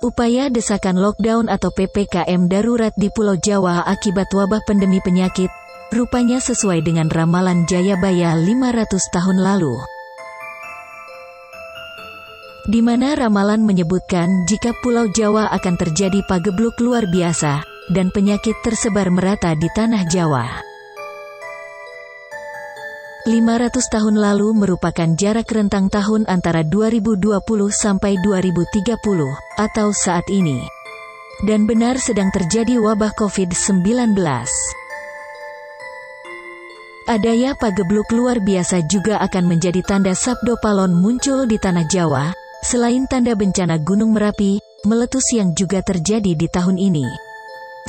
Upaya desakan lockdown atau PPKM darurat di Pulau Jawa akibat wabah pandemi penyakit, rupanya sesuai dengan ramalan Jayabaya 500 tahun lalu. Di mana ramalan menyebutkan jika Pulau Jawa akan terjadi pagebluk luar biasa, dan penyakit tersebar merata di tanah Jawa. 500 tahun lalu merupakan jarak rentang tahun antara 2020 sampai 2030, atau saat ini. Dan benar sedang terjadi wabah COVID-19. Adanya pagebluk luar biasa juga akan menjadi tanda Sabdo Palon muncul di tanah Jawa, selain tanda bencana Gunung Merapi, meletus yang juga terjadi di tahun ini.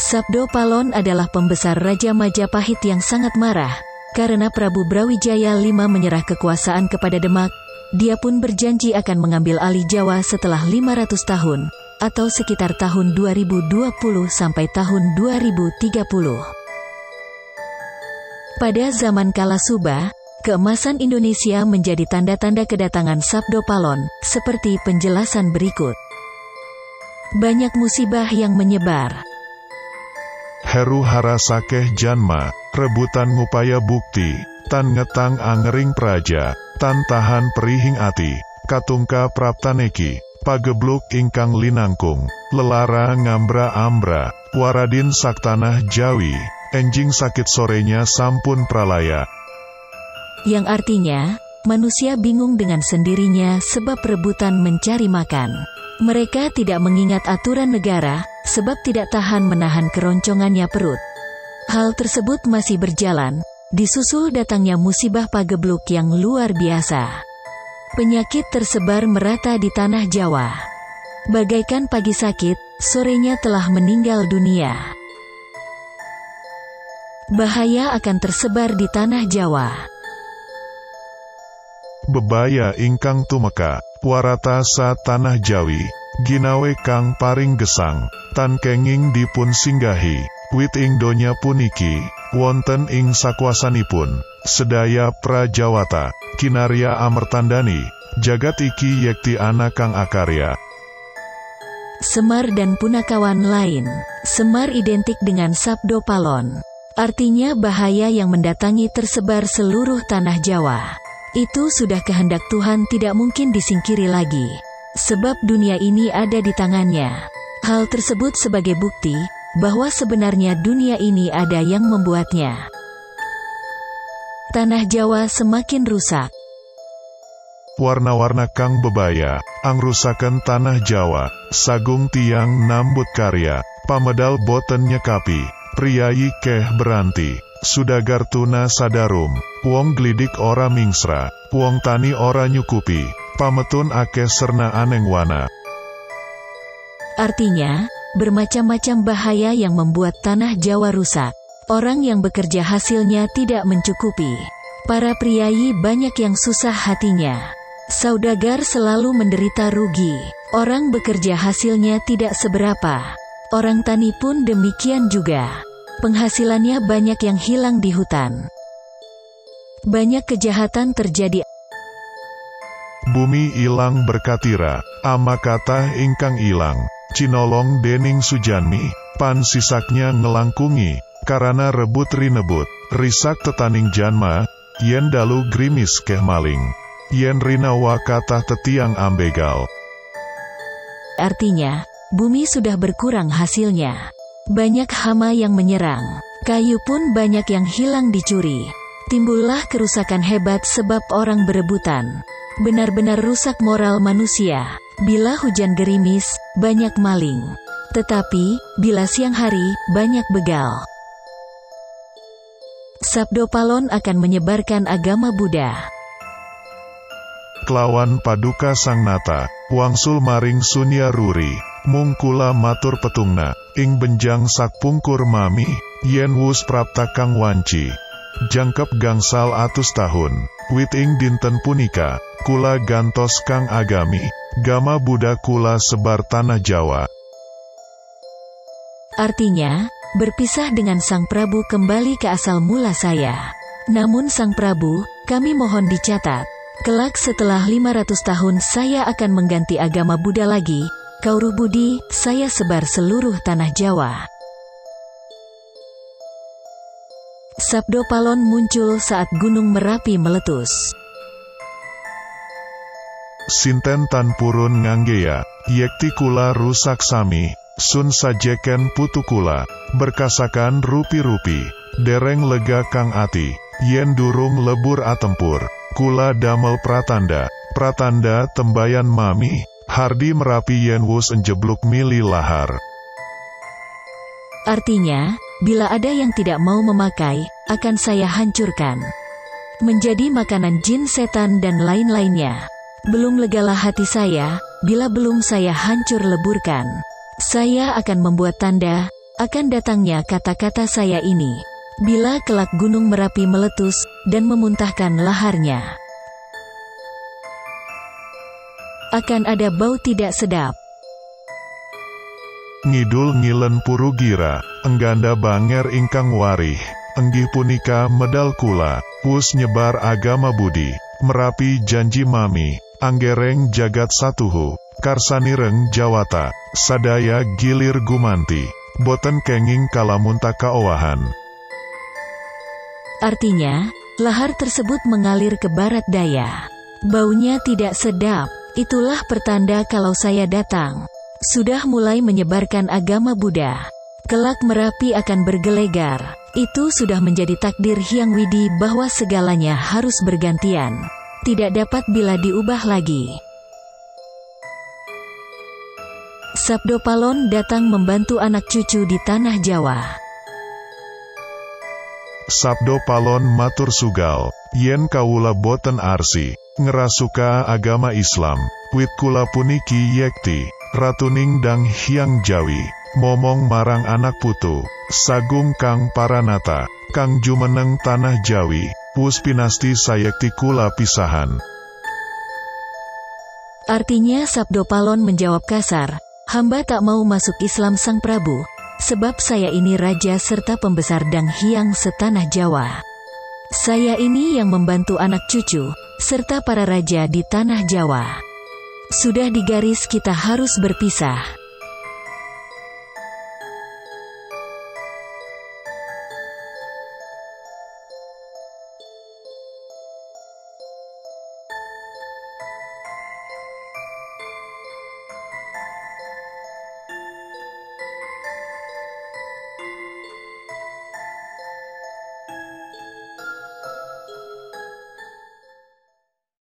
Sabdo Palon adalah pembesar Raja Majapahit yang sangat marah, karena Prabu Brawijaya V menyerah kekuasaan kepada Demak. Dia pun berjanji akan mengambil alih Jawa setelah 500 tahun, atau sekitar tahun 2020 sampai tahun 2030. Pada zaman Kala Subah, keemasan Indonesia menjadi tanda-tanda kedatangan Sabdo Palon, seperti penjelasan berikut. Banyak musibah yang menyebar. Heru hara sakeh janma, rebutan ngupaya bukti, tan ngetang angering praja, tan tahan perihing ati, katungka praptaneki, pagebluk ingkang linangkung, lelara ngambra ambra, waradin saktanah Jawi, enjing sakit sorenya sampun pralaya. Yang artinya, manusia bingung dengan sendirinya sebab rebutan mencari makan. Mereka tidak mengingat aturan negara, sebab tidak tahan menahan keroncongannya perut. Hal tersebut masih berjalan, disusul datangnya musibah pagebluk yang luar biasa. Penyakit tersebar merata di tanah Jawa. Bagaikan pagi sakit, sorenya telah meninggal dunia. Bahaya akan tersebar di tanah Jawa. Bebaya ingkang tumeka, warata sa tanah Jawi, ginawe kang paring gesang, tan kenging dipun singgahi, wit ing donya puniki, wonten ing sakwasanipun, sedaya prajawata, kinarya amertandani, jagat iki yekti ana kang akarya. Semar dan punakawan lain. Semar identik dengan Sabdo Palon. Artinya bahaya yang mendatangi tersebar seluruh tanah Jawa. Itu sudah kehendak Tuhan, tidak mungkin disingkiri lagi. Sebab dunia ini ada di tangannya. Hal tersebut sebagai bukti bahwa sebenarnya dunia ini ada yang membuatnya. Tanah Jawa semakin rusak. Warna-warna kang bebaya, angrusaken tanah Jawa, sagung tiang nambut karya, pamedal boten nyekapi, priyayi keh beranti, sudagar tuna sadarum, wong glidik ora mingsra, wong tani ora nyukupi, pametun akeh serna aneng wana. Artinya, bermacam-macam bahaya yang membuat tanah Jawa rusak. Orang yang bekerja hasilnya tidak mencukupi. Para priyayi banyak yang susah hatinya. Saudagar selalu menderita rugi. Orang bekerja hasilnya tidak seberapa. Orang tani pun demikian juga. Penghasilannya banyak yang hilang di hutan. Banyak kejahatan terjadi. Bumi ilang berkatira, ama kata ingkang ilang, cinolong dening sujanmi, pan sisaknya ngelangkungi, karana rebut rinebut, risak tetaning janma, yen dalu grimis keh maling, yen rinawa kata tetiang ambegal. Artinya, bumi sudah berkurang hasilnya. Banyak hama yang menyerang. Kayu pun banyak yang hilang dicuri. Timbullah kerusakan hebat sebab orang berebutan. Benar-benar rusak moral manusia. Bila hujan gerimis, banyak maling. Tetapi, bila siang hari, banyak begal. Sabdo Palon akan menyebarkan agama Buddha. Kelawan paduka sang nata, wangsul maring sunya ruri, mungkula matur petungna, ing benjang sakpungkur mami, yen wus prapta kang wanci. Jangkep gangsal atus tahun, wit ing dinten punika, kula gantos kang agami, gama Buddha kula sebar tanah Jawa. Artinya, berpisah dengan Sang Prabu kembali ke asal mula saya. Namun Sang Prabu, kami mohon dicatat, kelak setelah 500 tahun saya akan mengganti agama Buddha lagi, Kauruh budi, saya sebar seluruh tanah Jawa. Sabdo Palon muncul saat Gunung Merapi meletus. Sinten tan purun nganggeya, yekti kula rusak sami, sun sajeken putu kula, berkasakan rupi-rupi, dereng lega kang ati, yen durung lebur atempur, kula damel pratanda, pratanda tembayan mami, hardi Merapi yen wus enjebluk mili lahar. Artinya, bila ada yang tidak mau memakai, akan saya hancurkan. Menjadi makanan jin setan dan lain-lainnya. Belum legalah hati saya, bila belum saya hancur leburkan. Saya akan membuat tanda, akan datangnya kata-kata saya ini. Bila kelak Gunung Merapi meletus, dan memuntahkan laharnya. Akan ada bau tidak sedap. Ngidul ngilen Purugira, engganda banger ingkang warih, enggih punika medal kula, wus nyebar agama budi, Merapi janji mami, anggereng jagat satuhu, karsanireng jawata, sadaya gilir gumanti, boten kenging kalamunta kaowahan. Artinya, lahar tersebut mengalir ke barat daya. Baunya tidak sedap, itulah pertanda kalau saya datang. Sudah mulai menyebarkan agama Buddha. Kelak Merapi akan bergelegar. Itu sudah menjadi takdir Hyang Widi bahwa segalanya harus bergantian. Tidak dapat bila diubah lagi. Sabdo Palon datang membantu anak cucu di tanah Jawa. Sabdo Palon matur sugal, yen kawula boten arsi, ngerasuka agama Islam, wit kula puniki yekti, ratuning dang Hyang Jawi, momong marang anak putu, sagung kang paranata, kang jumeneng tanah Jawi, wus pinasti sayekti kula pisahan. Artinya Sabdo Palon menjawab kasar, hamba tak mau masuk Islam Sang Prabu, sebab saya ini raja serta pembesar dang Hyang setanah Jawa. Saya ini yang membantu anak cucu, serta para raja di tanah Jawa. Sudah digaris kita harus berpisah.